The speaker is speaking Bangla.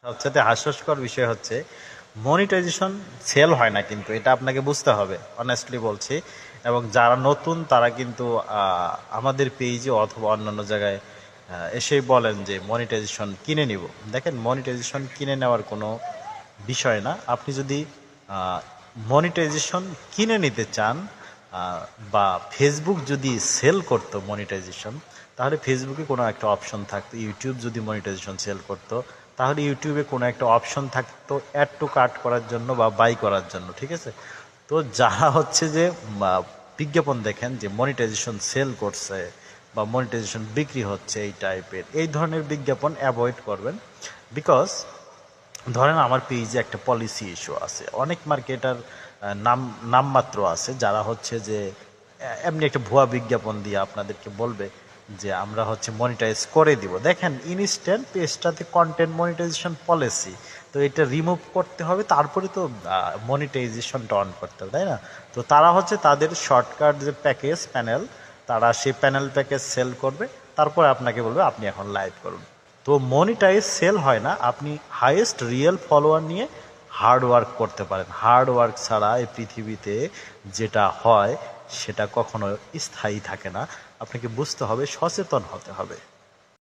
সবচেয়ে হাস্যস্কর বিষয় হচ্ছে মনিটাইজেশন সেল হয় না, কিন্তু এটা আপনাকে বুঝতে হবে, অনেস্টলি বলছি। এবং যারা নতুন তারা কিন্তু আমাদের পেজে অথবা অন্যান্য জায়গায় এসেই বলেন যে মনিটাইজেশন কিনে নিব। দেখেন, মনিটাইজেশন কিনে নেওয়ার কোনো বিষয় না। আপনি যদি মনিটাইজেশন কিনে নিতে চান, আহ, বা ফেসবুক যদি সেল করতো মনিটাইজেশন, তাহলে ফেসবুকে কোনো একটা অপশন থাকতো। ইউটিউব যদি মনিটাইজেশন সেল করতো, তাহলে ইউটিউবে কোনো একটা অপশন থাকতো অ্যাড টু কার্ট করার জন্য বা বাই করার জন্য, ঠিক আছে? তো যারা হচ্ছে যে বিজ্ঞাপন দেখেন যে মনিটাইজেশন সেল করছে বা মনিটাইজেশন বিক্রি হচ্ছে, এই টাইপের এই ধরনের বিজ্ঞাপন অ্যাভয়েড করবেন। বিকজ ধরেন আমার পেজে একটা পলিসি ইস্যু আছে, অনেক মার্কেটার নামমাত্র আছে যারা হচ্ছে যে এমনি একটা ভুয়া বিজ্ঞাপন দিয়ে আপনাদেরকে বলবে যে আমরা হচ্ছে মনিটাইজ করে দিব। দেখেন, ইনস্ট্যান্ট পেজটাতে কন্টেন্ট মনিটাইজেশন পলিসি, তো এটা রিমুভ করতে হবে, তারপরে তো মনিটাইজেশনটা অন করতে হবে, তাই না? তো তারা হচ্ছে তাদের শর্টকাট যে প্যাকেজ প্যানেল, তারা সেই প্যানেল প্যাকেজ সেল করবে, তারপরে আপনাকে বলবে আপনি এখন লাইভ করুন। তো মনিটাইজ সেল হয় না, আপনি হাইয়েস্ট রিয়েল ফলোয়ার নিয়ে হার্ড ওয়ার্ক করতে পারেন। হার্ড ওয়ার্ক ছাড়া এই পৃথিবীতে যেটা হয় সেটা কখনো স্থায়ী থাকে না। আপনাকে বুঝতে হবে, সচেতন হতে হবে।